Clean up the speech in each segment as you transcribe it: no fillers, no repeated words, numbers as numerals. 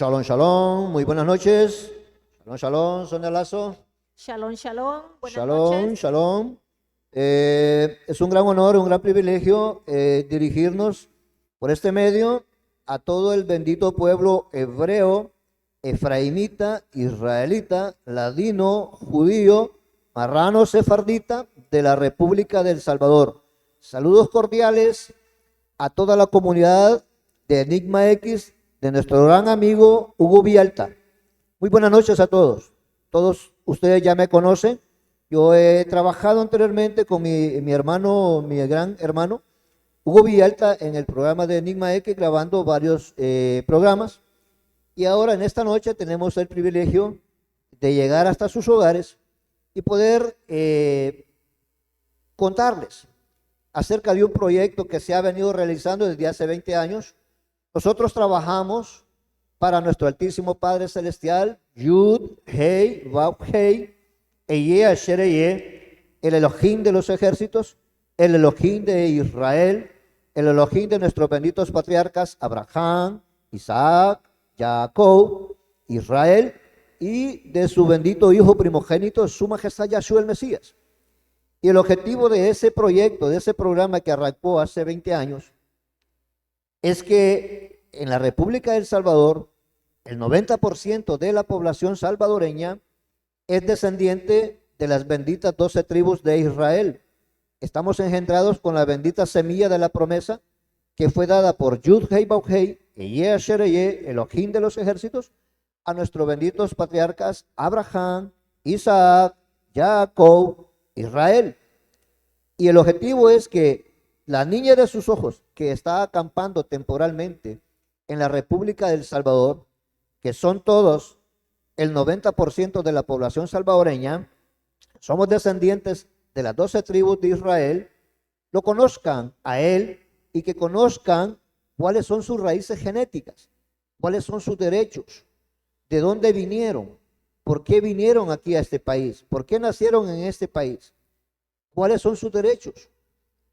Shalom, shalom, muy buenas noches. Shalom, shalom, Sonia Lazo. Shalom, shalom, buenas Shalom, noches. shalom. Es un gran honor, un gran privilegio dirigirnos por este medio a todo el bendito pueblo hebreo, efraimita, israelita, ladino, judío, marrano, sefardita de la República del Salvador. Saludos cordiales a toda la comunidad de Enigma X de nuestro gran amigo Hugo Villalta. Muy buenas noches a todos. Todos ustedes ya me conocen. Yo he trabajado anteriormente con mi hermano, mi gran hermano, Hugo Villalta, en el programa de Enigma X, grabando varios programas. Y ahora en esta noche tenemos el privilegio de llegar hasta sus hogares y poder contarles acerca de un proyecto que se ha venido realizando desde hace 20 años. Nosotros trabajamos para nuestro Altísimo Padre Celestial, Yud, Hei, Vav, Hei, Eye, Asher, Eye, el Elohim de los ejércitos, el Elohim de Israel, el Elohim de nuestros benditos patriarcas, Abraham, Isaac, Jacob, Israel, y de su bendito Hijo primogénito, su majestad Yahshua el Mesías. Y el objetivo de ese proyecto, de ese programa que arrancó hace 20 años, es que en la República del Salvador, el 90% de la población salvadoreña es descendiente de las benditas 12 tribus de Israel. Estamos engendrados con la bendita semilla de la promesa que fue dada por Yud Hei Vav Hei, Eye Asher Eye, Elohim de los ejércitos, a nuestros benditos patriarcas Abraham, Isaac, Jacob, Israel. Y el objetivo es que la niña de sus ojos, que está acampando temporalmente en la República del Salvador, que son todos el 90% de la población salvadoreña, somos descendientes de las 12 tribus de Israel, lo conozcan a él y que conozcan cuáles son sus raíces genéticas, cuáles son sus derechos, de dónde vinieron, por qué vinieron aquí a este país, por qué nacieron en este país, cuáles son sus derechos,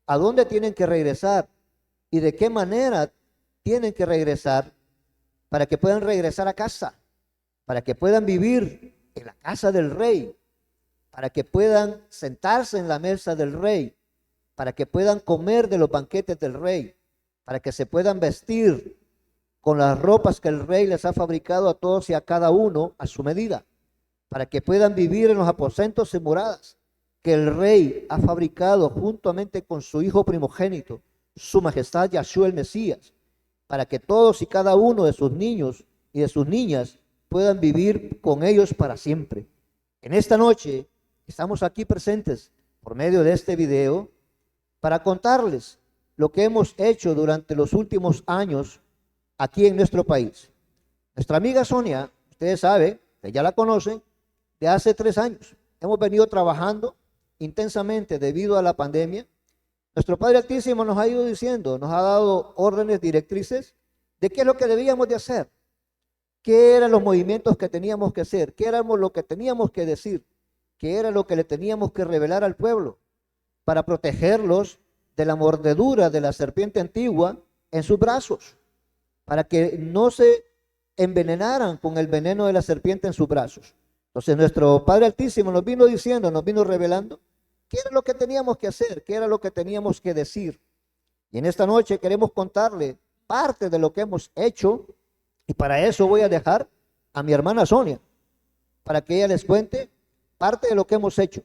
a dónde tienen que regresar y de qué manera tienen que regresar para que puedan regresar a casa, para que puedan vivir en la casa del rey, para que puedan sentarse en la mesa del rey, para que puedan comer de los banquetes del rey, para que se puedan vestir con las ropas que el rey les ha fabricado a todos y a cada uno a su medida, para que puedan vivir en los aposentos y moradas que el rey ha fabricado juntamente con su hijo primogénito, su majestad Yahshua el Mesías, para que todos y cada uno de sus niños y de sus niñas puedan vivir con ellos para siempre. En esta noche estamos aquí presentes por medio de este video para contarles lo que hemos hecho durante los últimos años aquí en nuestro país. Nuestra amiga Sonia, ustedes saben, que ya la conocen, de hace 3 años. Hemos venido trabajando intensamente debido a la pandemia. Nuestro Padre Altísimo nos ha ido diciendo, nos ha dado órdenes directrices de qué es lo que debíamos de hacer, qué eran los movimientos que teníamos que hacer, qué éramos lo que teníamos que decir, qué era lo que le teníamos que revelar al pueblo para protegerlos de la mordedura de la serpiente antigua en sus brazos, para que no se envenenaran con el veneno de la serpiente en sus brazos. Entonces nuestro Padre Altísimo nos vino diciendo, nos vino revelando qué era lo que teníamos que hacer, qué era lo que teníamos que decir. Y en esta noche queremos contarle parte de lo que hemos hecho, y para eso voy a dejar a mi hermana Sonia, para que ella les cuente parte de lo que hemos hecho.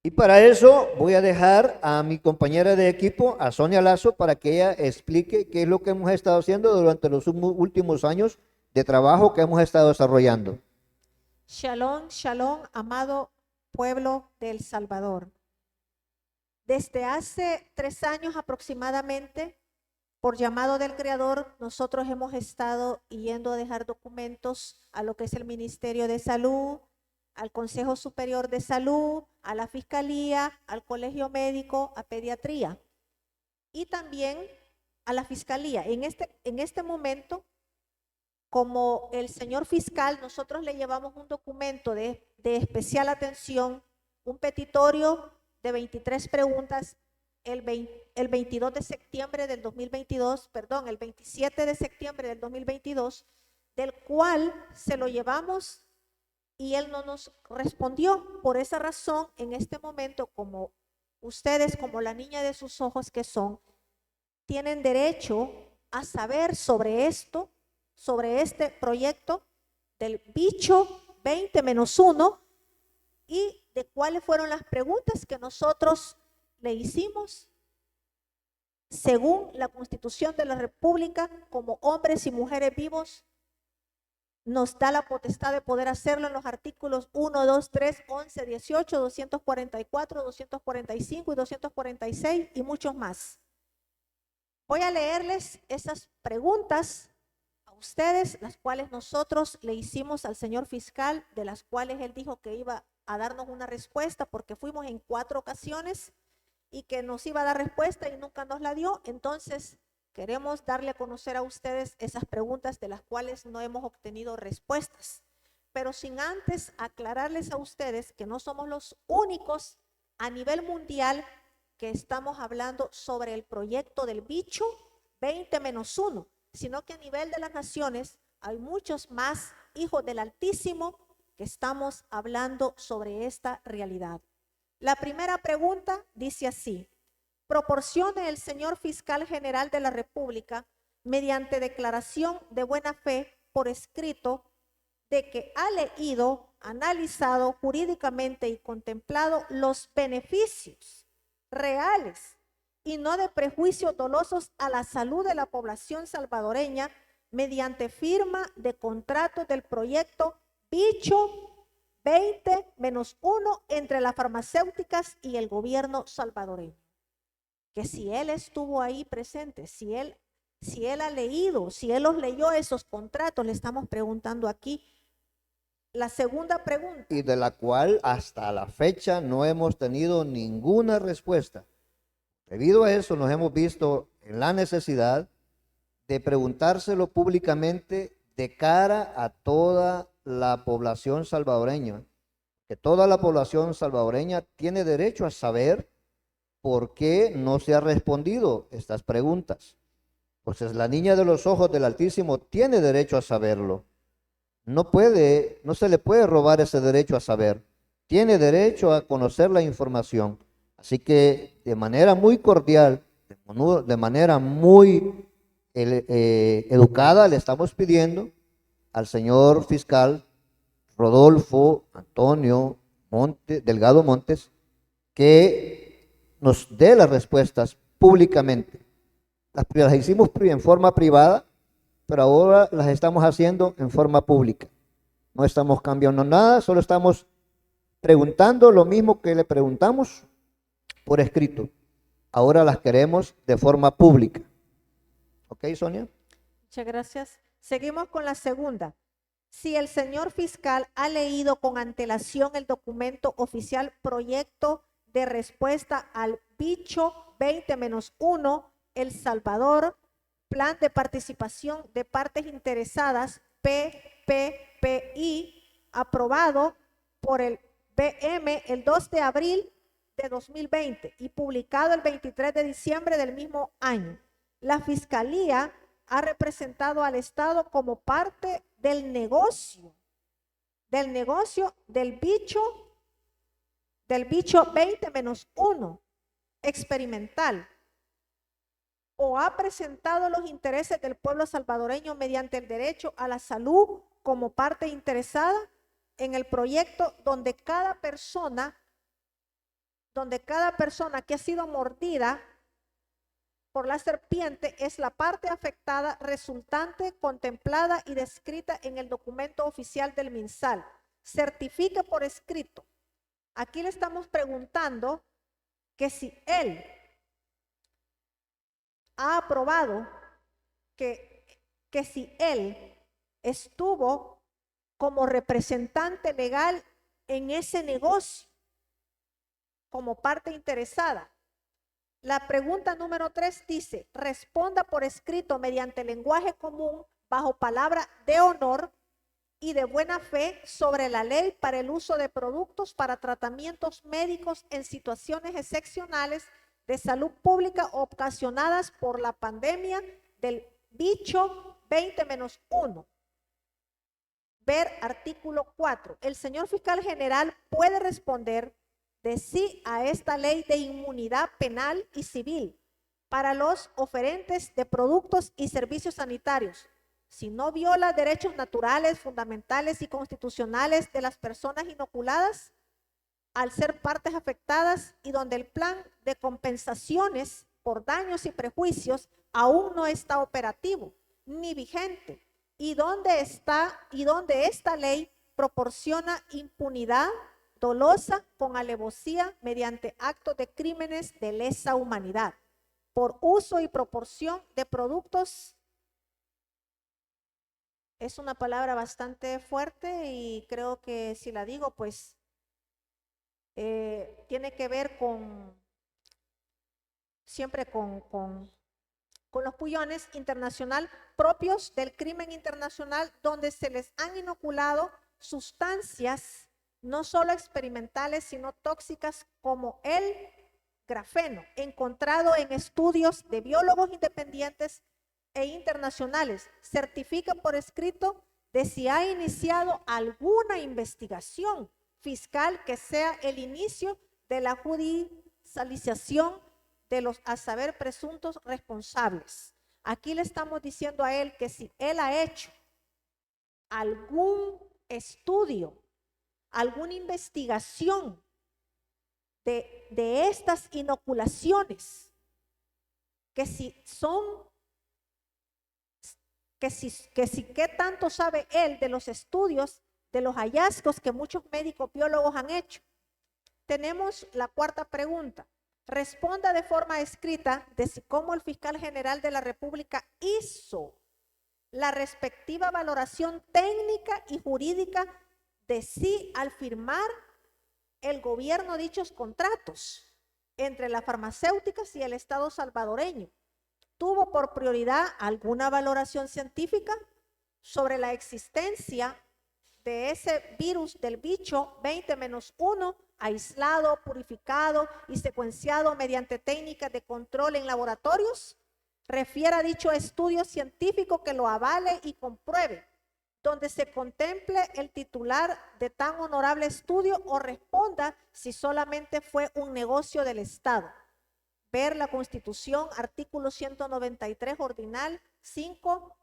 Y para eso voy a dejar a mi compañera de equipo, a Sonia Lazo, para que ella explique qué es lo que hemos estado haciendo durante los últimos años de trabajo que hemos estado desarrollando. Shalom, shalom, amado pueblo del Salvador. Desde hace 3 años aproximadamente, por llamado del Creador, nosotros hemos estado yendo a dejar documentos a lo que es el Ministerio de Salud, al Consejo Superior de Salud, a la Fiscalía, al Colegio Médico, a Pediatría y también a la Fiscalía. En este momento, como el señor fiscal, nosotros le llevamos un documento de especial atención, un petitorio de 23 preguntas el 22 de septiembre del 2022, perdón, el 27 de septiembre del 2022, del cual se lo llevamos y él no nos respondió. Por esa razón, en este momento, como ustedes, como la niña de sus ojos que son, tienen derecho a saber sobre esto, sobre este proyecto del bicho 20-1 y de cuáles fueron las preguntas que nosotros le hicimos según la Constitución de la República, como hombres y mujeres vivos, nos da la potestad de poder hacerlo en los artículos 1, 2, 3, 11, 18, 244, 245 y 246 y muchos más. Voy a leerles esas preguntas a ustedes, las cuales nosotros le hicimos al señor fiscal, de las cuales él dijo que iba a darnos una respuesta porque fuimos en 4 ocasiones y que nos iba a dar respuesta y nunca nos la dio. Entonces, queremos darle a conocer a ustedes esas preguntas de las cuales no hemos obtenido respuestas, pero sin antes aclararles a ustedes que no somos los únicos a nivel mundial que estamos hablando sobre el proyecto del bicho 20-1, sino que a nivel de las naciones hay muchos más hijos del Altísimo que estamos hablando sobre esta realidad. La primera pregunta dice así: proporcione el señor fiscal general de la República, mediante declaración de buena fe por escrito, de que ha leído, analizado jurídicamente y contemplado los beneficios reales y no de prejuicios dolosos a la salud de la población salvadoreña mediante firma de contratos del proyecto Bicho 20-1 entre las farmacéuticas y el gobierno salvadoreño. Que si él estuvo ahí presente, si él ha leído, si él los leyó esos contratos, le estamos preguntando aquí. La segunda pregunta. Y de la cual hasta la fecha no hemos tenido ninguna respuesta. Debido a eso nos hemos visto en la necesidad de preguntárselo públicamente de cara a toda la población salvadoreña, que toda la población salvadoreña tiene derecho a saber por qué no se ha respondido estas preguntas. Pues la niña de los ojos del Altísimo tiene derecho a saberlo. No se le puede robar ese derecho a saber. Tiene derecho a conocer la información. Así que de manera muy cordial, de manera muy educada, le estamos pidiendo al señor fiscal Rodolfo Antonio Delgado Montes que nos dé las respuestas públicamente. Las hicimos en forma privada, pero ahora las estamos haciendo en forma pública. No estamos cambiando nada, solo estamos preguntando lo mismo que le preguntamos por escrito. Ahora las queremos de forma pública. ¿Ok, Sonia? Muchas gracias. Seguimos con la segunda. Si el señor fiscal ha leído con antelación el documento oficial proyecto de respuesta al bicho 20-1, El Salvador, Plan de Participación de Partes Interesadas, PPPI, aprobado por el BM el 2 de abril de 2020 y publicado el 23 de diciembre del mismo año. La Fiscalía ha representado al Estado como parte del negocio del bicho 20-1 experimental, o ha presentado los intereses del pueblo salvadoreño mediante el derecho a la salud como parte interesada en el proyecto donde cada persona que ha sido mordida por la serpiente es la parte afectada resultante, contemplada y descrita en el documento oficial del MinSal. Certifique por escrito. Aquí le estamos preguntando que si él ha aprobado que si él estuvo como representante legal en ese negocio, como parte interesada. La pregunta número 3 dice: responda por escrito mediante lenguaje común, bajo palabra de honor y de buena fe, sobre la ley para el uso de productos para tratamientos médicos en situaciones excepcionales de salud pública ocasionadas por la pandemia del bicho 20-1. Ver artículo 4. El señor fiscal general puede responder de sí a esta ley de inmunidad penal y civil para los oferentes de productos y servicios sanitarios, si no viola derechos naturales, fundamentales y constitucionales de las personas inoculadas al ser partes afectadas y donde el plan de compensaciones por daños y prejuicios aún no está operativo ni vigente, y donde esta ley proporciona impunidad dolosa con alevosía mediante actos de crímenes de lesa humanidad por uso y proporción de productos. Es una palabra bastante fuerte y creo que si la digo, pues tiene que ver siempre con los pullones internacional propios del crimen internacional, donde se les han inoculado sustancias no solo experimentales, sino tóxicas como el grafeno, encontrado en estudios de biólogos independientes e internacionales. Certifica por escrito de si ha iniciado alguna investigación fiscal que sea el inicio de la judicialización de los, a saber, presuntos responsables. Aquí le estamos diciendo a él que si él ha hecho algún estudio, alguna investigación de estas inoculaciones, que si son, qué tanto sabe él de los estudios, de los hallazgos que muchos médicos biólogos han hecho. Tenemos la cuarta pregunta. Responda de forma escrita de si cómo el fiscal general de la República hizo la respectiva valoración técnica y jurídica de sí al firmar el gobierno dichos contratos entre las farmacéuticas y el Estado salvadoreño. ¿Tuvo por prioridad alguna valoración científica sobre la existencia de ese virus del bicho 20-1, aislado, purificado y secuenciado mediante técnicas de control en laboratorios? Refiera dicho estudio científico que lo avale y compruebe, donde se contemple el titular de tan honorable estudio, o responda si solamente fue un negocio del Estado. Ver la Constitución, artículo 193, ordinal 5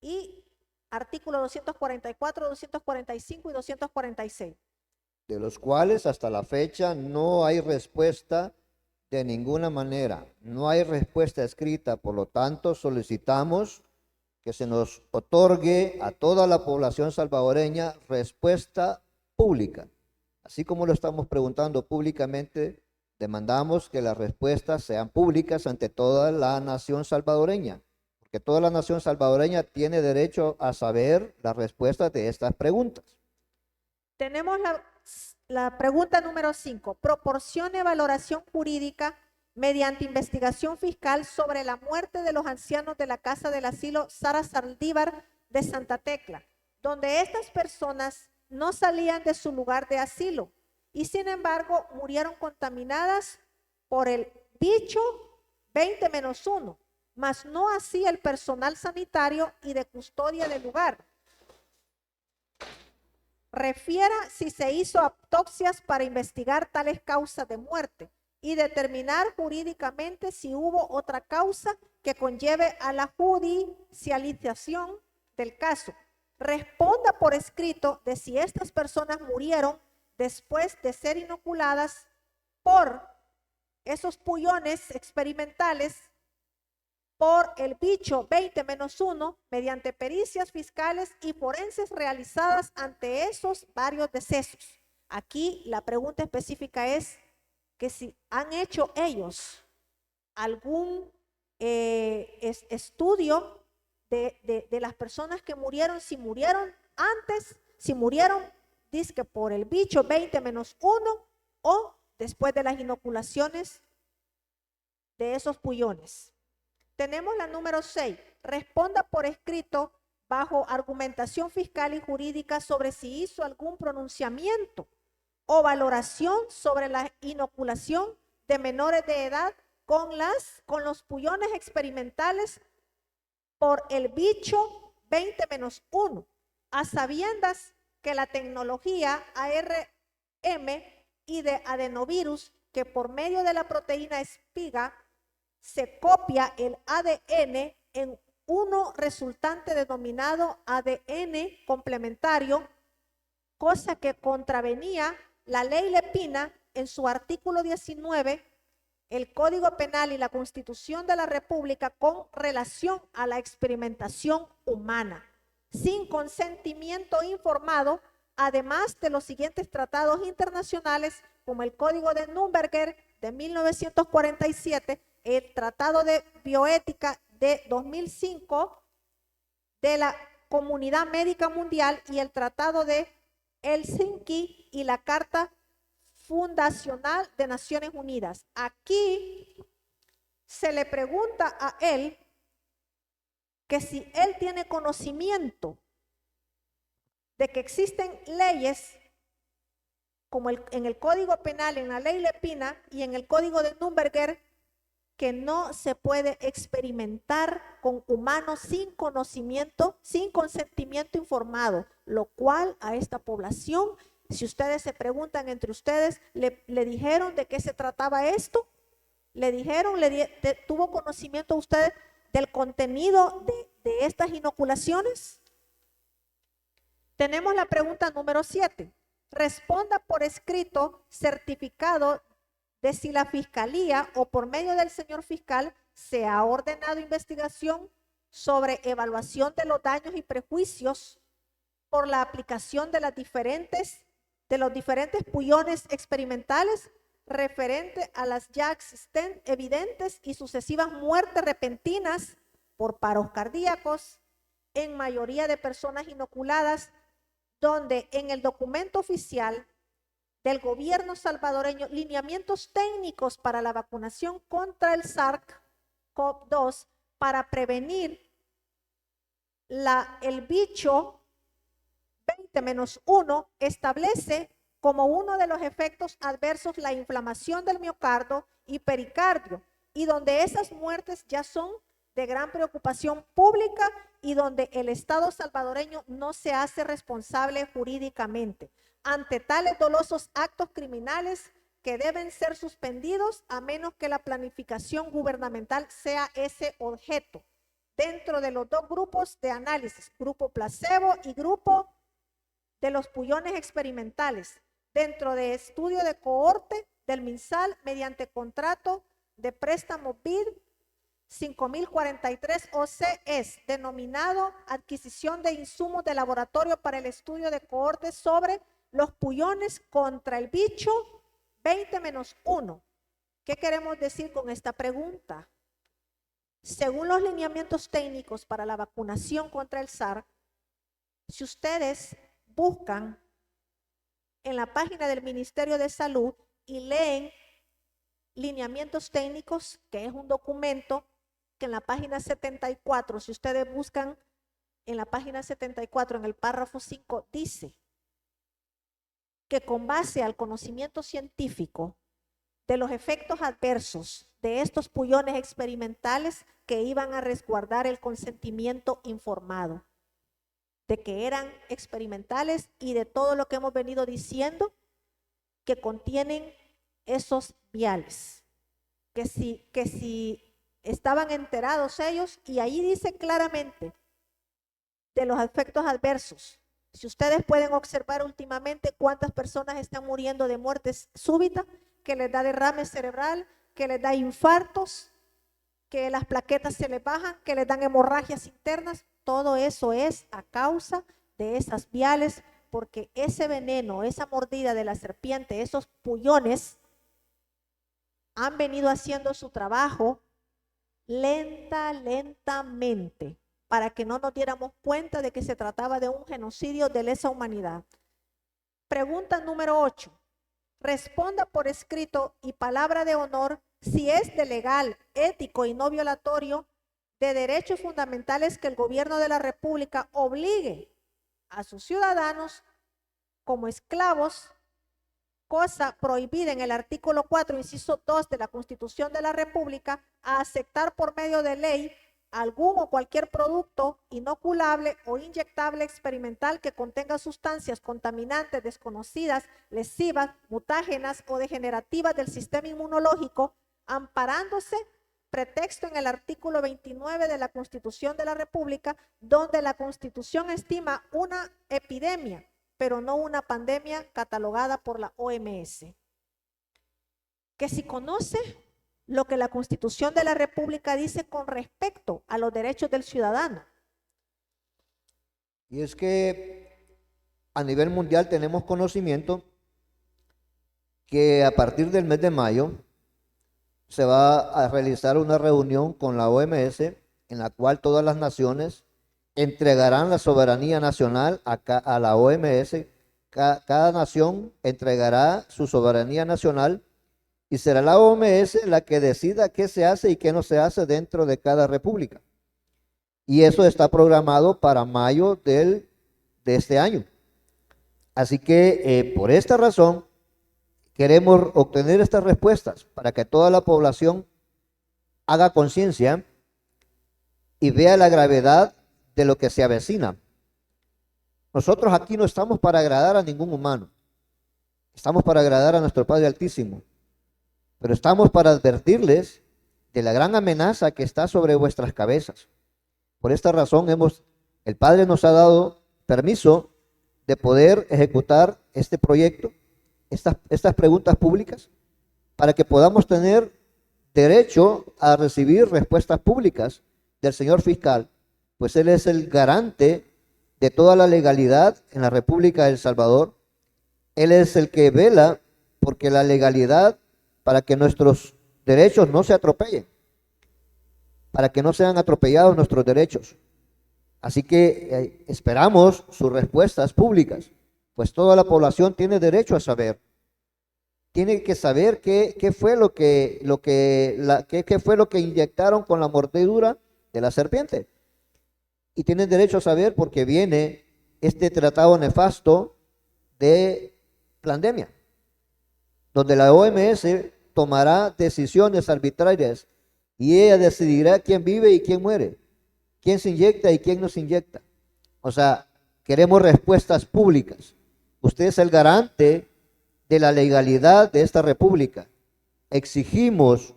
y artículo 244, 245 y 246. De los cuales hasta la fecha no hay respuesta de ninguna manera. No hay respuesta escrita, por lo tanto solicitamos que se nos otorgue a toda la población salvadoreña respuesta pública. Así como lo estamos preguntando públicamente, demandamos que las respuestas sean públicas ante toda la nación salvadoreña, porque toda la nación salvadoreña tiene derecho a saber las respuestas de estas preguntas. Tenemos la pregunta número 5. Proporcione valoración jurídica mediante investigación fiscal sobre la muerte de los ancianos de la Casa del Asilo Sara Saldívar de Santa Tecla, donde estas personas no salían de su lugar de asilo y sin embargo murieron contaminadas por el bicho 20-1, mas no así el personal sanitario y de custodia del lugar. Refiera si se hizo autopsias para investigar tales causas de muerte y determinar jurídicamente si hubo otra causa que conlleve a la judicialización del caso. Responda por escrito de si estas personas murieron después de ser inoculadas por esos pullones experimentales por el bicho 20-1 mediante pericias fiscales y forenses realizadas ante esos varios decesos. Aquí la pregunta específica es que si han hecho ellos algún estudio de las personas que murieron, si murieron antes, si murieron, dizque por el bicho 20-1 o después de las inoculaciones de esos pullones. Tenemos la número 6. Responda por escrito bajo argumentación fiscal y jurídica sobre si hizo algún pronunciamiento o valoración sobre la inoculación de menores de edad con los pullones experimentales por el bicho 20-1, a sabiendas que la tecnología ARM y de adenovirus, que por medio de la proteína espiga se copia el ADN en uno resultante denominado ADN complementario, cosa que contravenía la ley Lepina en su artículo 19, el Código Penal y la Constitución de la República con relación a la experimentación humana, sin consentimiento informado, además de los siguientes tratados internacionales, como el Código de Nuremberg de 1947, el Tratado de Bioética de 2005 de la Comunidad Médica Mundial y el Tratado de Helsinki y la Carta Fundacional de Naciones Unidas. Aquí se le pregunta a él que si él tiene conocimiento de que existen leyes como en el Código Penal, en la ley Lepina y en el Código de Nuremberg, que no se puede experimentar con humanos sin conocimiento, sin consentimiento informado, lo cual a esta población, si ustedes se preguntan entre ustedes, ¿le dijeron de qué se trataba esto? ¿Le dijeron, tuvo conocimiento usted del contenido de estas inoculaciones? Tenemos la pregunta número 7. Responda por escrito certificado de si la fiscalía o por medio del señor fiscal se ha ordenado investigación sobre evaluación de los daños y prejuicios por la aplicación de los diferentes pullones experimentales referente a las ya evidentes y sucesivas muertes repentinas por paros cardíacos en mayoría de personas inoculadas, donde en el documento oficial del gobierno salvadoreño, lineamientos técnicos para la vacunación contra el SARS-CoV-2 para prevenir el bicho 20-1 establece como uno de los efectos adversos la inflamación del miocardio y pericardio, y donde esas muertes ya son de gran preocupación pública y donde el Estado salvadoreño no se hace responsable jurídicamente ante tales dolosos actos criminales que deben ser suspendidos a menos que la planificación gubernamental sea ese objeto. Dentro de los dos grupos de análisis, grupo placebo y grupo de los pullones experimentales, dentro de estudio de cohorte del MinSal mediante contrato de préstamo BID 5043 OCS, denominado adquisición de insumos de laboratorio para el estudio de cohorte sobre los pullones contra el bicho 20-1. ¿Qué queremos decir con esta pregunta? Según los lineamientos técnicos para la vacunación contra el SARS, si ustedes buscan en la página del Ministerio de Salud y leen lineamientos técnicos, que es un documento que en la página 74, si ustedes buscan en la página 74, en el párrafo 5, dice que con base al conocimiento científico de los efectos adversos de estos pullones experimentales que iban a resguardar el consentimiento informado, de que eran experimentales y de todo lo que hemos venido diciendo que contienen esos viales, que si estaban enterados ellos, y ahí dice claramente de los efectos adversos. Si ustedes pueden observar últimamente cuántas personas están muriendo de muertes súbitas, que les da derrame cerebral, que les da infartos, que las plaquetas se les bajan, que les dan hemorragias internas, todo eso es a causa de esas viales, porque ese veneno, esa mordida de la serpiente, esos pullones, han venido haciendo su trabajo lentamente, para que no nos diéramos cuenta de que se trataba de un genocidio de lesa humanidad. Pregunta número 8. Responda por escrito y palabra de honor si es de legal, ético y no violatorio de derechos fundamentales que el gobierno de la República obligue a sus ciudadanos como esclavos cosa prohibida en el artículo 4, inciso 2 de la Constitución de la República, a aceptar por medio de ley algún o cualquier producto inoculable o inyectable experimental que contenga sustancias contaminantes, desconocidas, lesivas, mutágenas o degenerativas del sistema inmunológico, amparándose pretexto en el artículo 29 de la Constitución de la República, donde la Constitución estima una epidemia, pero no una pandemia catalogada por la OMS. Que si conoce lo que la Constitución de la República dice con respecto a los derechos del ciudadano. Y es que a nivel mundial tenemos conocimiento que a partir del mes de mayo se va a realizar una reunión con la OMS en la cual todas las naciones entregarán la soberanía nacional a la OMS. Cada nación entregará su soberanía nacional y será la OMS la que decida qué se hace y qué no se hace dentro de cada república. Y eso está programado para mayo de este año. Así que por esta razón queremos obtener estas respuestas para que toda la población haga conciencia y vea la gravedad de lo que se avecina. Nosotros aquí no estamos para agradar a ningún humano. Estamos para agradar a nuestro Padre Altísimo. Pero estamos para advertirles de la gran amenaza que está sobre vuestras cabezas. Por esta razón el Padre nos ha dado permiso de poder ejecutar este proyecto, estas preguntas públicas, para que podamos tener derecho a recibir respuestas públicas del señor fiscal, pues él es el garante de toda la legalidad en la República de El Salvador. Él es el que vela porque la legalidad, para que nuestros derechos no se atropellen, para que no sean atropellados nuestros derechos. Así que esperamos sus respuestas públicas, pues toda la población tiene derecho a saber. Tiene que saber qué fue lo que inyectaron con la mordedura de la serpiente. Y tienen derecho a saber porque viene este tratado nefasto de pandemia, donde la OMS tomará decisiones arbitrarias y ella decidirá quién vive y quién muere, quién se inyecta y quién no se inyecta. O sea, queremos respuestas públicas. Usted es el garante de la legalidad de esta república. Exigimos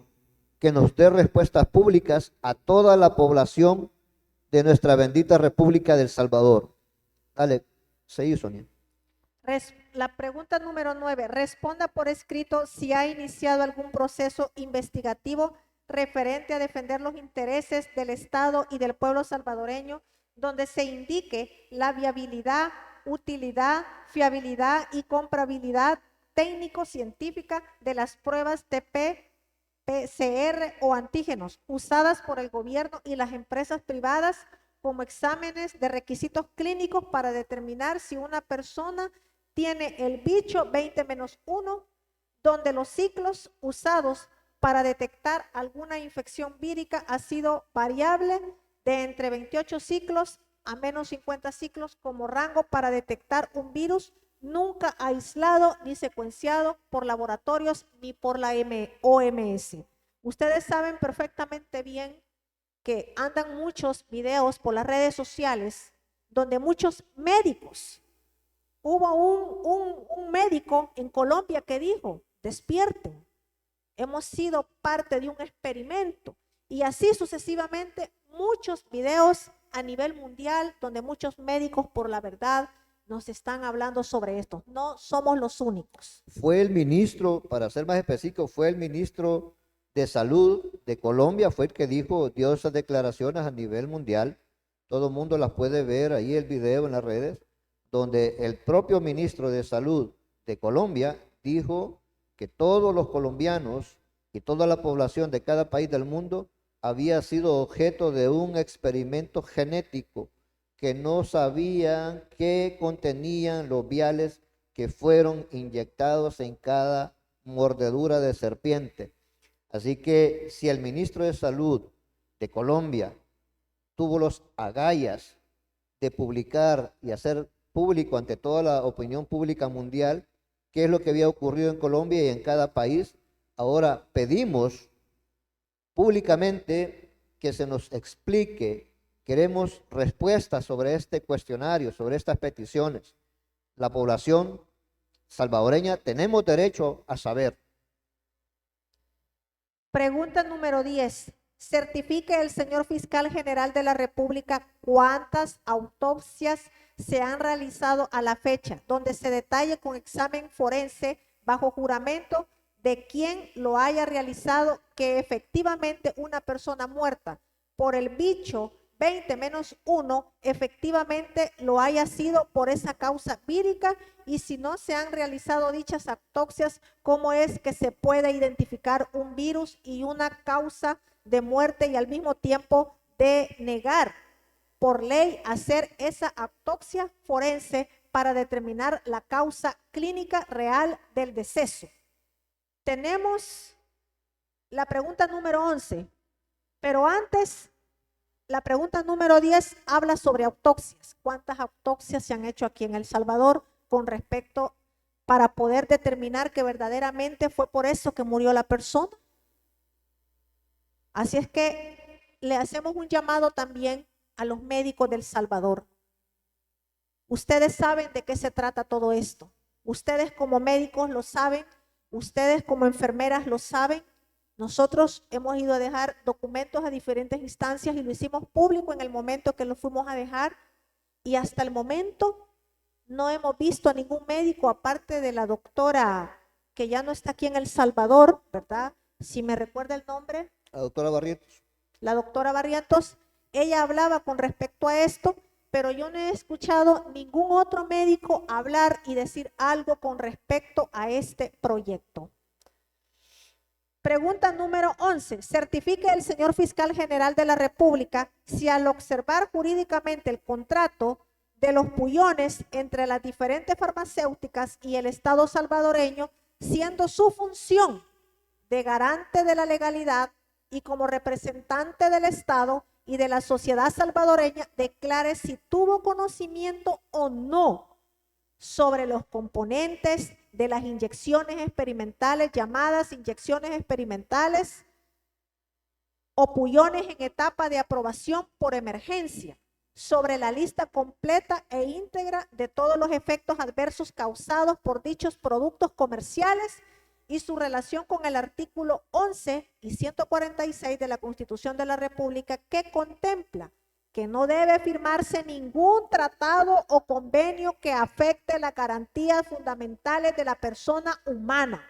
que nos dé respuestas públicas a toda la población de nuestra bendita República del Salvador. Dale, seguí, Sonia. La pregunta número 9. Responda por escrito si ha iniciado algún proceso investigativo referente a defender los intereses del Estado y del pueblo salvadoreño, donde se indique la viabilidad, utilidad, fiabilidad y comprabilidad técnico-científica de las pruebas TP, PCR o antígenos usadas por el gobierno y las empresas privadas como exámenes de requisitos clínicos para determinar si una persona tiene el bicho 20-1, donde los ciclos usados para detectar alguna infección vírica ha sido variable de entre 28 ciclos a menos 50 ciclos como rango para detectar un virus nunca aislado ni secuenciado por laboratorios ni por la OMS. Ustedes saben perfectamente bien que andan muchos videos por las redes sociales donde muchos médicos, hubo un médico en Colombia que dijo, despierten, hemos sido parte de un experimento, y así sucesivamente muchos videos a nivel mundial donde muchos médicos por la verdad nos están hablando sobre esto. No somos los únicos. Fue el ministro, para ser más específico, fue el ministro de Salud de Colombia, fue el que dio esas declaraciones a nivel mundial. Todo el mundo las puede ver ahí, el video en las redes, donde el propio ministro de Salud de Colombia dijo que todos los colombianos y toda la población de cada país del mundo había sido objeto de un experimento genético, que no sabían qué contenían los viales que fueron inyectados en cada mordedura de serpiente. Así que si el ministro de Salud de Colombia tuvo los agallas de publicar y hacer público ante toda la opinión pública mundial qué es lo que había ocurrido en Colombia y en cada país. Ahora pedimos públicamente que se nos explique. Queremos respuestas sobre este cuestionario, sobre estas peticiones. La población salvadoreña tenemos derecho a saber. Pregunta número 10. Certifique el señor fiscal general de la República cuántas autopsias se han realizado a la fecha, donde se detalle con examen forense bajo juramento de quien lo haya realizado que efectivamente una persona muerta por el bicho 20-1 efectivamente lo haya sido por esa causa vírica, y si no se han realizado dichas autopsias, ¿cómo es que se puede identificar un virus y una causa de muerte y al mismo tiempo de negar por ley hacer esa autopsia forense para determinar la causa clínica real del deceso? Tenemos la pregunta número 11, pero antes, la pregunta número 10 habla sobre autopsias. ¿Cuántas autopsias se han hecho aquí en El Salvador con respecto para poder determinar que verdaderamente fue por eso que murió la persona? Así es que le hacemos un llamado también a los médicos del Salvador. Ustedes saben de qué se trata todo esto. Ustedes como médicos lo saben. Ustedes como enfermeras lo saben. Nosotros hemos ido a dejar documentos a diferentes instancias y lo hicimos público en el momento que lo fuimos a dejar, y hasta el momento no hemos visto a ningún médico, aparte de la doctora que ya no está aquí en El Salvador, ¿verdad? Si me recuerda el nombre. La doctora Barrientos. La doctora Barrientos, ella hablaba con respecto a esto, pero yo no he escuchado ningún otro médico hablar y decir algo con respecto a este proyecto. Pregunta número 11. Certifique el señor fiscal general de la República si al observar jurídicamente el contrato de los pullones entre las diferentes farmacéuticas y el Estado salvadoreño, siendo su función de garante de la legalidad y como representante del Estado y de la sociedad salvadoreña, declare si tuvo conocimiento o no sobre los componentes de las inyecciones experimentales, llamadas inyecciones experimentales o pullones en etapa de aprobación por emergencia, sobre la lista completa e íntegra de todos los efectos adversos causados por dichos productos comerciales y su relación con el artículo 11 y 146 de la Constitución de la República, que contempla que no debe firmarse ningún tratado o convenio que afecte las garantías fundamentales de la persona humana.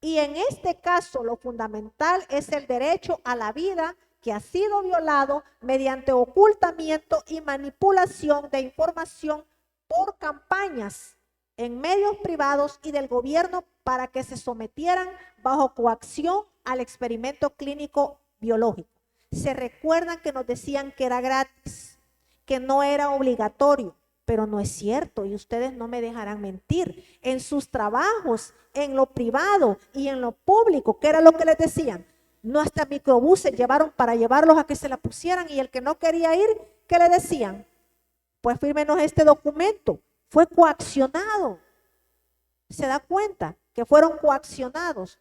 Y en este caso, lo fundamental es el derecho a la vida, que ha sido violado mediante ocultamiento y manipulación de información por campañas en medios privados y del gobierno para que se sometieran bajo coacción al experimento clínico biológico. Se recuerdan que nos decían que era gratis, que no era obligatorio, pero no es cierto, y ustedes no me dejarán mentir. En sus trabajos, en lo privado y en lo público, ¿qué era lo que les decían? No, hasta microbuses llevaron para llevarlos a que se la pusieran, y el que no quería ir, ¿qué le decían? Pues fírmenos este documento. Fue coaccionado. ¿Se da cuenta que fueron coaccionados?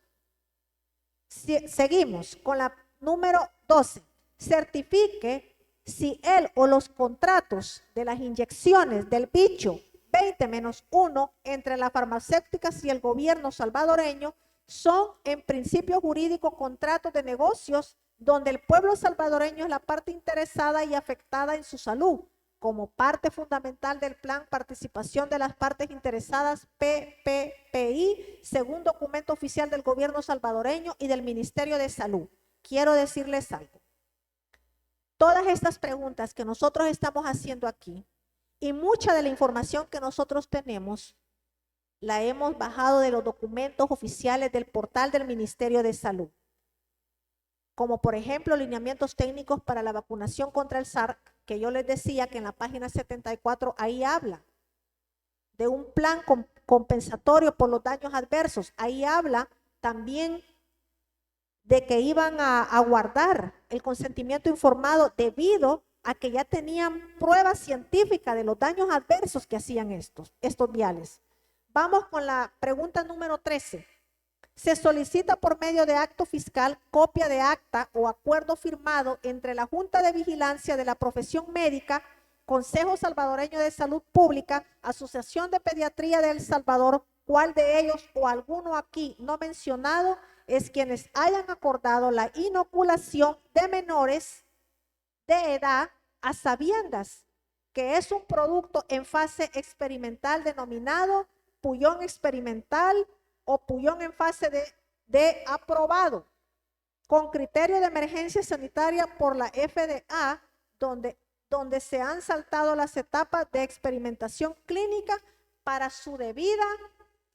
Seguimos con la número 12. Certifique si él o los contratos de las inyecciones del bicho 20-1 entre las farmacéuticas y el gobierno salvadoreño son en principio jurídico contratos de negocios donde el pueblo salvadoreño es la parte interesada y afectada en su salud, como parte fundamental del plan Participación de las Partes Interesadas PPPI, según documento oficial del gobierno salvadoreño y del Ministerio de Salud. Quiero decirles algo. Todas estas preguntas que nosotros estamos haciendo aquí y mucha de la información que nosotros tenemos la hemos bajado de los documentos oficiales del portal del Ministerio de Salud, como por ejemplo lineamientos técnicos para la vacunación contra el SARS, que yo les decía que en la página 74 ahí habla de un plan compensatorio por los daños adversos. Ahí habla también de que iban a guardar el consentimiento informado debido a que ya tenían pruebas científicas de los daños adversos que hacían estos viales. Vamos con la pregunta número 13. Se solicita por medio de acto fiscal copia de acta o acuerdo firmado entre la Junta de Vigilancia de la Profesión Médica, Consejo Salvadoreño de Salud Pública, Asociación de Pediatría de El Salvador, cuál de ellos o alguno aquí no mencionado es quienes hayan acordado la inoculación de menores de edad a sabiendas que es un producto en fase experimental denominado puyón experimental o puyón en fase de aprobado con criterio de emergencia sanitaria por la FDA, donde se han saltado las etapas de experimentación clínica para su debida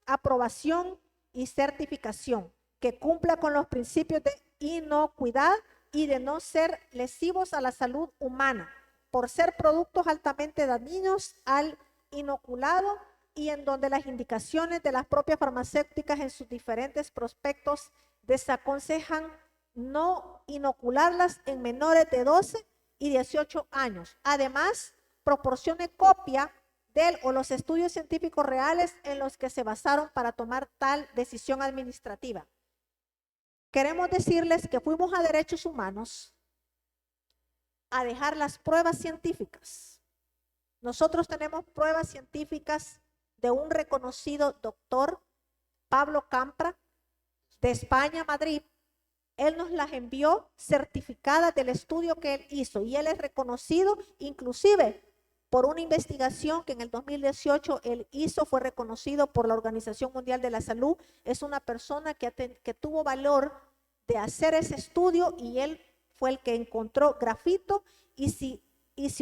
aprobación y certificación, que cumpla con los principios de inocuidad y de no ser lesivos a la salud humana, por ser productos altamente dañinos al inoculado y en donde las indicaciones de las propias farmacéuticas en sus diferentes prospectos desaconsejan no inocularlas en menores de 12 y 18 años. Además, proporcione copia del o los estudios científicos reales en los que se basaron para tomar tal decisión administrativa. Queremos decirles que fuimos a Derechos Humanos a dejar las pruebas científicas. Nosotros tenemos pruebas científicas de un reconocido doctor, Pablo Campra, de España, Madrid. Él nos las envió certificadas del estudio que él hizo y él es reconocido inclusive por una investigación que en el 2018 él hizo, fue reconocido por la Organización Mundial de la Salud. Es una persona que tuvo valor de hacer ese estudio y él fue el que encontró grafito y si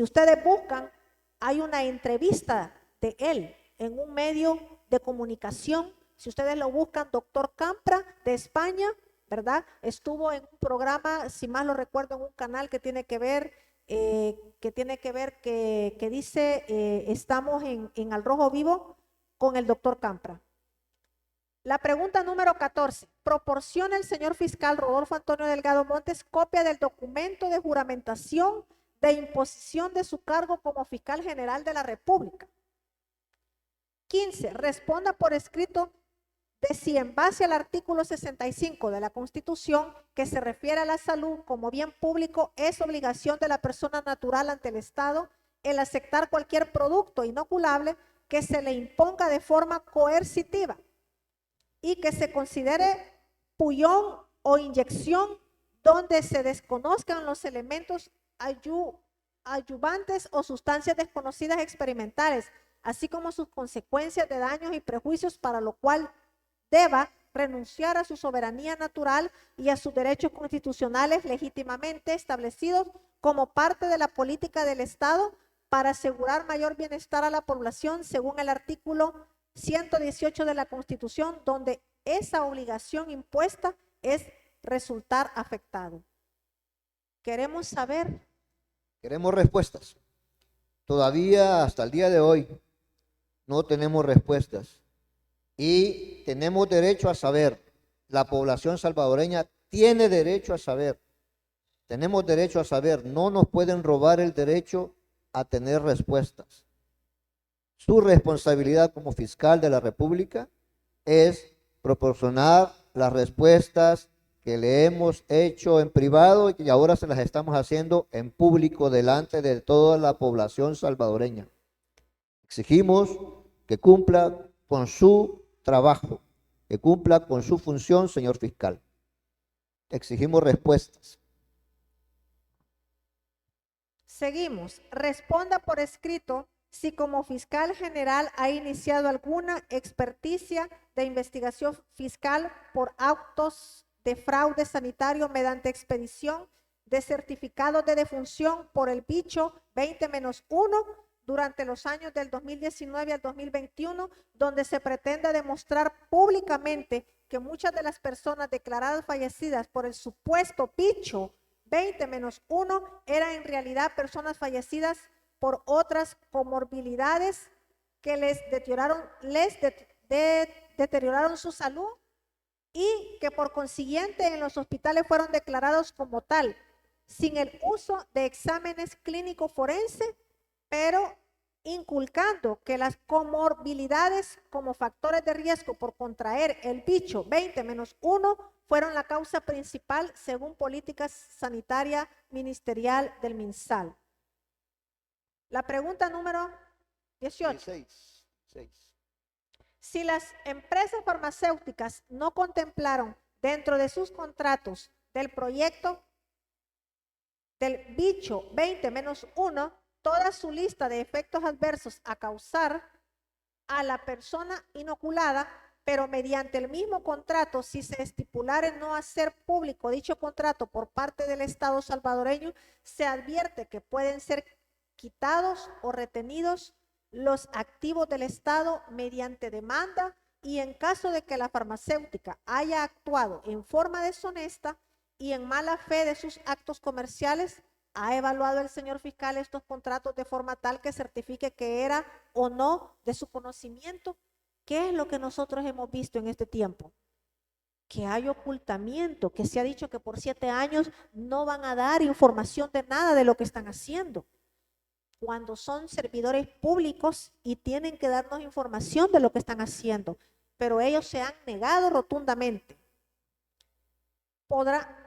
ustedes buscan, hay una entrevista de él en un medio de comunicación. Si ustedes lo buscan, doctor Campra de España, ¿verdad? Estuvo en un programa, si mal lo recuerdo, en un canal que tiene que ver, que dice, estamos en Al Rojo Vivo con el doctor Campra. La pregunta número 14. Proporciona el señor fiscal Rodolfo Antonio Delgado Montes copia del documento de juramentación de imposición de su cargo como fiscal general de la República. 15. Responda por escrito de si en base al artículo 65 de la Constitución, que se refiere a la salud como bien público, es obligación de la persona natural ante el Estado el aceptar cualquier producto inoculable que se le imponga de forma coercitiva y que se considere puyón o inyección donde se desconozcan los elementos ayudantes o sustancias desconocidas experimentales, así como sus consecuencias de daños y prejuicios, para lo cual deba renunciar a su soberanía natural y a sus derechos constitucionales legítimamente establecidos como parte de la política del Estado para asegurar mayor bienestar a la población según el artículo 118 de la Constitución, donde esa obligación impuesta es resultar afectado. Queremos saber. Queremos respuestas. Todavía hasta el día de hoy no tenemos respuestas y tenemos derecho a saber. La población salvadoreña tiene derecho a saber. Tenemos derecho a saber. No nos pueden robar el derecho a tener respuestas. Su responsabilidad como fiscal de la República es proporcionar las respuestas que le hemos hecho en privado y que ahora se las estamos haciendo en público delante de toda la población salvadoreña. Exigimos que cumpla con su trabajo, que cumpla con su función, señor fiscal. Exigimos respuestas. Seguimos. Responda por escrito si como fiscal general ha iniciado alguna experticia de investigación fiscal por actos de fraude sanitario mediante expedición de certificados de defunción por el bicho 20-1 durante los años del 2019 al 2021, donde se pretende demostrar públicamente que muchas de las personas declaradas fallecidas por el supuesto bicho 20-1 eran en realidad personas fallecidas por otras comorbilidades que les deterioraron su salud y que por consiguiente en los hospitales fueron declarados como tal, sin el uso de exámenes clínicos forenses, pero inculcando que las comorbilidades como factores de riesgo por contraer el bicho 20-1 fueron la causa principal según política sanitaria ministerial del MinSal. La pregunta número 18. 6. Si las empresas farmacéuticas no contemplaron dentro de sus contratos del proyecto del bicho 20-1 toda su lista de efectos adversos a causar a la persona inoculada, pero mediante el mismo contrato, si se estipulare no hacer público dicho contrato por parte del Estado salvadoreño, se advierte que pueden ser quitados o retenidos los activos del Estado mediante demanda, y en caso de que la farmacéutica haya actuado en forma deshonesta y en mala fe de sus actos comerciales, ¿ha evaluado el señor fiscal estos contratos de forma tal que certifique que era o no de su conocimiento? ¿Qué es lo que nosotros hemos visto en este tiempo? Que hay ocultamiento, que se ha dicho que por 7 años no van a dar información de nada de lo que están haciendo, cuando son servidores públicos y tienen que darnos información de lo que están haciendo, pero ellos se han negado rotundamente.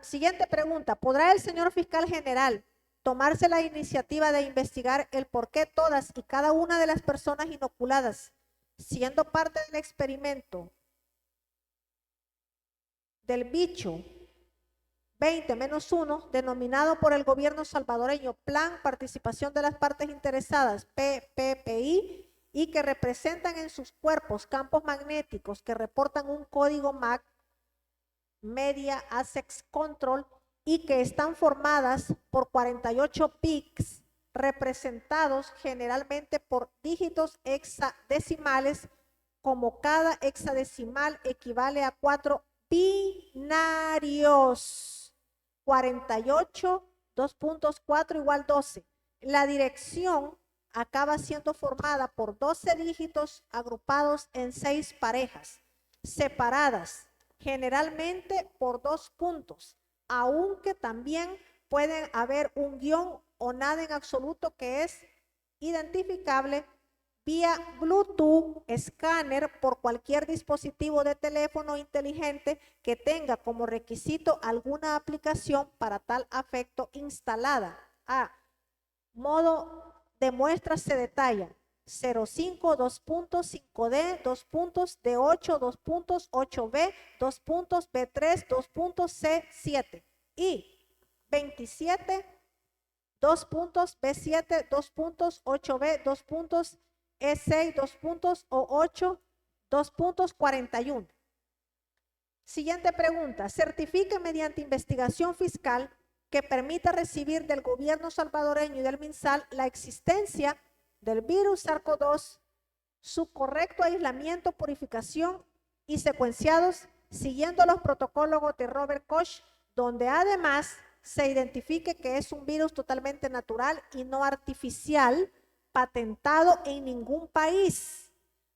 Siguiente pregunta, ¿podrá el señor fiscal general tomarse la iniciativa de investigar el por qué todas y cada una de las personas inoculadas, siendo parte del experimento del bicho 20-1, denominado por el gobierno salvadoreño Plan Participación de las Partes Interesadas, PPPI, y que representan en sus cuerpos campos magnéticos que reportan un código MAC, Media Access Control, y que están formadas por 48 bits representados generalmente por dígitos hexadecimales, como cada hexadecimal equivale a 4 binarios. 48, 2.4 igual 12. La dirección acaba siendo formada por 12 dígitos agrupados en 6 parejas, separadas generalmente por 2 puntos, aunque también pueden haber un guión o nada en absoluto que es identificable vía Bluetooth, escáner por cualquier dispositivo de teléfono inteligente que tenga como requisito alguna aplicación para tal efecto instalada. Modo de muestra se detalla 05, 2.5D, 2.D8, 2.8B, 2.B3, 2.C7 y 27, 2.B7, 2.8B, 2.E6, 2.O8, 2.41. Siguiente pregunta. Certifique mediante investigación fiscal que permita recibir del gobierno salvadoreño y del MinSal la existencia del virus SARS-CoV-2, su correcto aislamiento, purificación y secuenciados siguiendo los protocolos de Robert Koch, donde además se identifique que es un virus totalmente natural y no artificial, patentado en ningún país,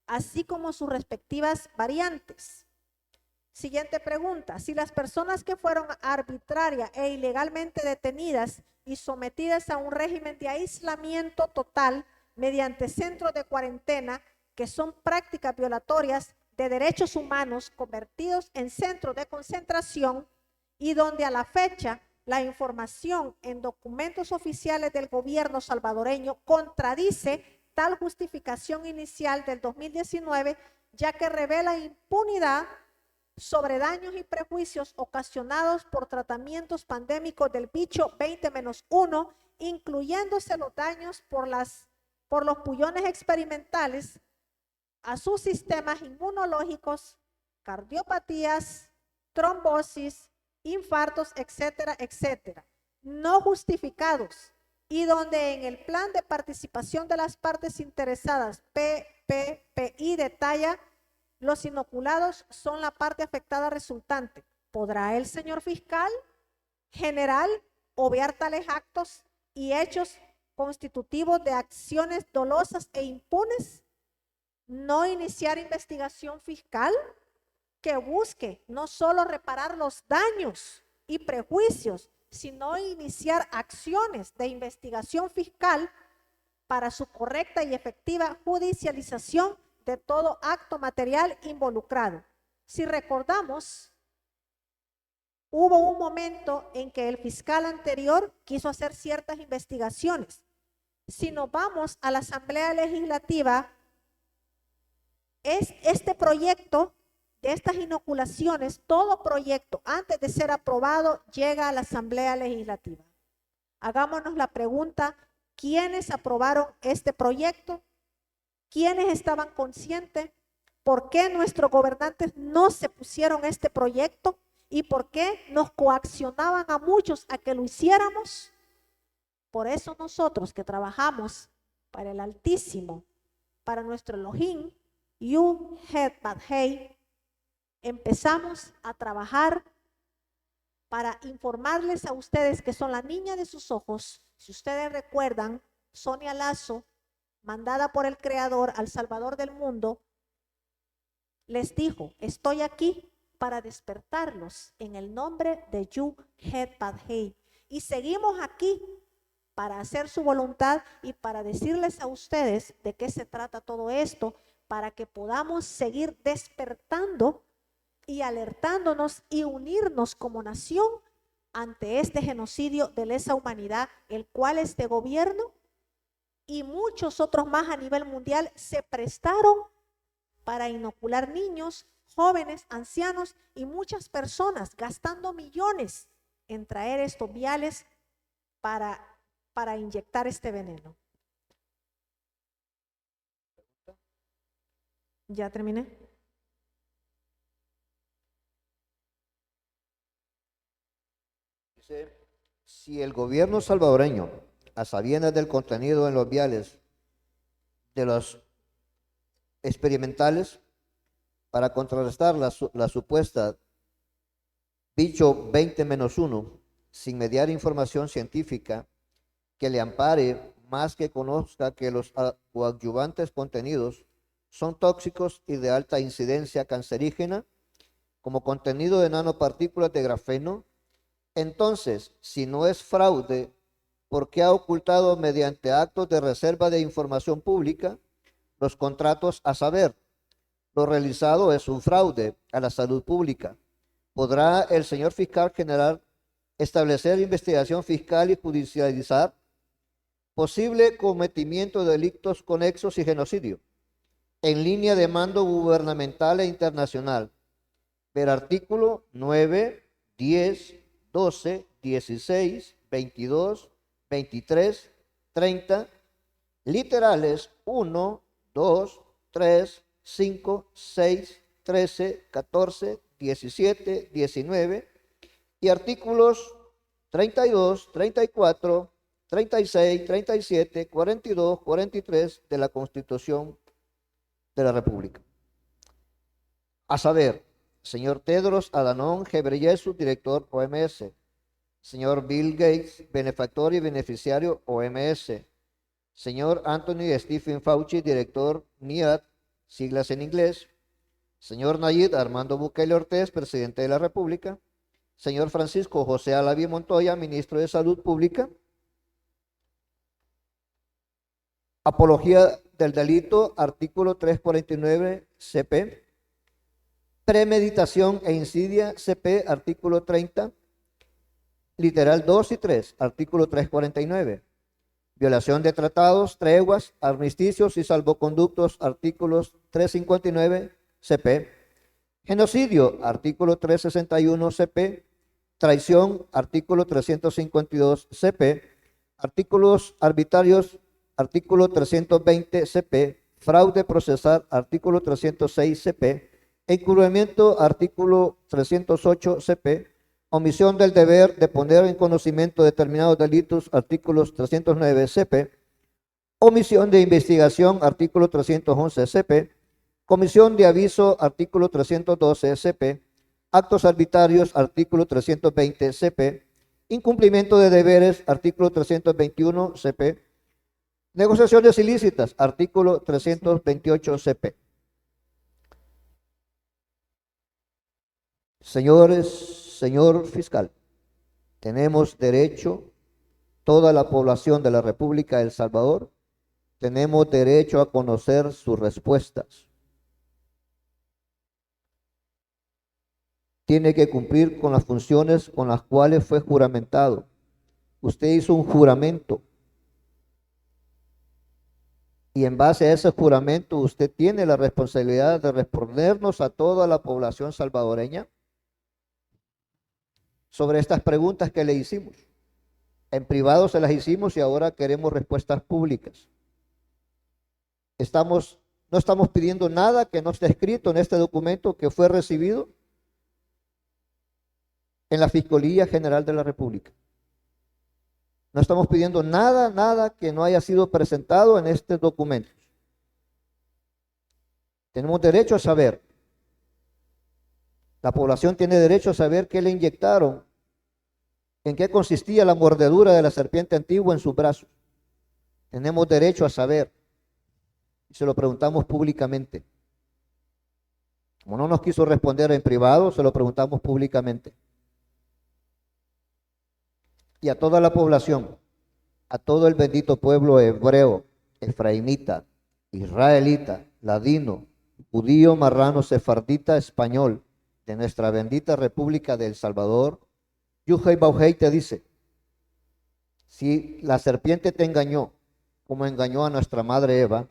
así como sus respectivas variantes. Siguiente pregunta. Si las personas que fueron arbitraria e ilegalmente detenidas y sometidas a un régimen de aislamiento total mediante centros de cuarentena, que son prácticas violatorias de derechos humanos convertidos en centros de concentración, y donde a la fecha la información en documentos oficiales del gobierno salvadoreño contradice tal justificación inicial del 2019, ya que revela impunidad sobre daños y prejuicios ocasionados por tratamientos pandémicos del bicho 20-1, incluyéndose los daños por los pullones experimentales a sus sistemas inmunológicos, cardiopatías, trombosis, infartos, etcétera, etcétera, no justificados, y donde en el plan de participación de las partes interesadas, PPPI, detalla los inoculados son la parte afectada resultante. ¿Podrá el señor fiscal general obviar tales actos y hechos constitutivos de acciones dolosas e impunes? ¿No iniciar investigación fiscal que busque no solo reparar los daños y prejuicios, sino iniciar acciones de investigación fiscal para su correcta y efectiva judicialización de todo acto material involucrado. Si recordamos, hubo un momento en que el fiscal anterior quiso hacer ciertas investigaciones. Si nos vamos a la Asamblea Legislativa, este proyecto de estas inoculaciones, todo proyecto antes de ser aprobado llega a la Asamblea Legislativa. Hagámonos la pregunta, ¿quiénes aprobaron este proyecto? ¿Quiénes estaban conscientes? ¿Por qué nuestros gobernantes no se pusieron este proyecto? ¿Y por qué nos coaccionaban a muchos a que lo hiciéramos? Por eso nosotros que trabajamos para el Altísimo, para nuestro Elohim, Yud, Het, Bad, Hei, empezamos a trabajar para informarles a ustedes que son la niña de sus ojos. Si ustedes recuerdan, Sonia Lazo, mandada por el Creador al Salvador del mundo, les dijo, estoy aquí para despertarlos en el nombre de Yud, Het, Bad, Hei. Y seguimos aquí para hacer su voluntad y para decirles a ustedes de qué se trata todo esto, para que podamos seguir despertando y alertándonos y unirnos como nación ante este genocidio de lesa humanidad, el cual este gobierno y muchos otros más a nivel mundial se prestaron para inocular niños, jóvenes, ancianos y muchas personas, gastando millones en traer estos viales para inyectar este veneno. ¿Ya terminé? Dice, si el gobierno salvadoreño, a sabiendas del contenido en los viales de los experimentales, para contrarrestar la supuesta dicho 20-1, sin mediar información científica que le ampare, más que conozca que los coadyuvantes contenidos son tóxicos y de alta incidencia cancerígena, como contenido de nanopartículas de grafeno, entonces, si no es fraude, ¿por qué ha ocultado mediante actos de reserva de información pública los contratos a saber? Lo realizado es un fraude a la salud pública. ¿Podrá el señor fiscal general establecer investigación fiscal y judicializar posible cometimiento de delitos conexos y genocidio en línea de mando gubernamental e internacional? Ver artículo 9, 10, 12, 16, 22, 23, 30, literales 1, 2, 3, 5, 6, 13, 14, 17, 19 y artículos 32, 34, 36, 37, 42, 43 de la Constitución de la República. A saber, señor Tedros Adhanom Ghebreyesus, director OMS, señor Bill Gates, benefactor y beneficiario OMS, señor Anthony Stephen Fauci, director NIAID, siglas en inglés, señor Nayib Armando Bukele Ortiz, presidente de la República, señor Francisco José Alaví Montoya, ministro de Salud Pública. Apología del delito, artículo 349 CP. Premeditación e insidia, CP, artículo 30, literal 2 y 3, artículo 349. Violación de tratados, treguas, armisticios y salvoconductos, artículos 359 CP. Genocidio, artículo 361 CP. Traición, artículo 352 CP. Artículos arbitrarios, artículo 320 CP. Fraude procesal, artículo 306 CP. Encubrimiento, artículo 308 CP. Omisión del deber de poner en conocimiento determinados delitos, artículos 309 CP. Omisión de investigación, artículo 311 CP. Comisión de aviso, artículo 312 CP. Actos arbitrarios, artículo 320 CP. Incumplimiento de deberes, artículo 321 CP. Negociaciones ilícitas, artículo 328 CP. Señor fiscal, tenemos derecho, toda la población de la República de El Salvador, tenemos derecho a conocer sus respuestas. Tiene que cumplir con las funciones con las cuales fue juramentado. Usted hizo un juramento. Y en base a ese juramento, usted tiene la responsabilidad de respondernos a toda la población salvadoreña sobre estas preguntas que le hicimos. En privado se las hicimos y ahora queremos respuestas públicas. No estamos pidiendo nada que no esté escrito en este documento que fue recibido en la Fiscalía General de la República. No estamos pidiendo nada que no haya sido presentado en este documento. Tenemos derecho a saber. La población tiene derecho a saber qué le inyectaron, en qué consistía la mordedura de la serpiente antigua en sus brazos. Tenemos derecho a saber. Y se lo preguntamos públicamente. Como no nos quiso responder en privado, se lo preguntamos públicamente. Y a toda la población, a todo el bendito pueblo hebreo, efraimita, israelita, ladino, judío, marrano, sefardita, español, de nuestra bendita República de El Salvador, Yuhei Baujei te dice, si la serpiente te engañó, como engañó a nuestra madre Eva,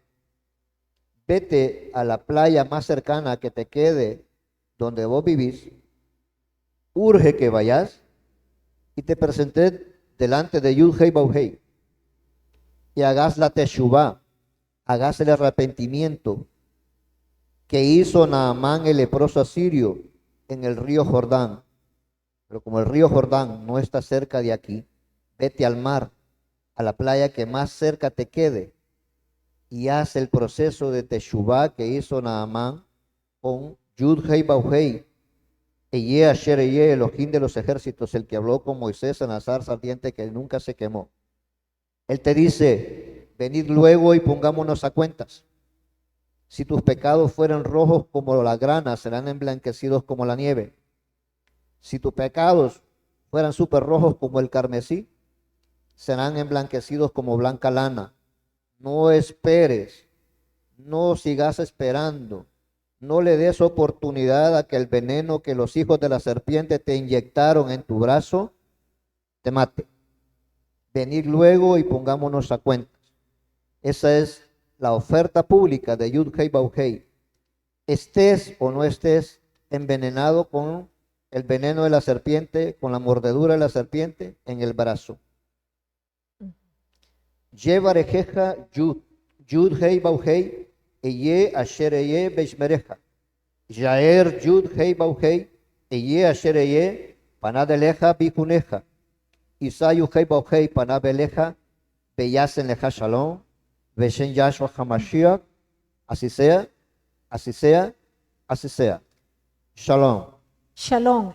vete a la playa más cercana que te quede donde vos vivís, urge que vayas y te presenté delante de Yud-Hei Baujei y hagas la teshuvá, hagas el arrepentimiento que hizo Naamán el leproso asirio en el río Jordán. Pero como el río Jordán no está cerca de aquí, vete al mar, a la playa que más cerca te quede y haz el proceso de teshuvá que hizo Naamán con Yud-Hei Baujei, Eye Asher Eye, Elohim de los ejércitos, el que habló con Moisés en la zarza ardiente que nunca se quemó. Él te dice, venid luego y pongámonos a cuentas. Si tus pecados fueran rojos como la grana, serán emblanquecidos como la nieve. Si tus pecados fueran súper rojos como el carmesí, serán emblanquecidos como blanca lana. No esperes, no sigas esperando. No le des oportunidad a que el veneno que los hijos de la serpiente te inyectaron en tu brazo te mate. Venid luego y pongámonos a cuentas. Esa es la oferta pública de Yud-Hei Baujei. Estés o no estés envenenado con el veneno de la serpiente, con la mordedura de la serpiente en el brazo. Yevarejeja Yud-Hei Baujei. Eye Asher Eye Beishmereja. Yaer Yud-Hei Baujei. Eye Asher Eye Panadeleja Bijuneja. Isayu-Hei Baujei Panabeleja. Beyasen Leja Shalom. Beshen Yahshua HaMashiach. Así sea, así sea, así sea. Shalom. Shalom.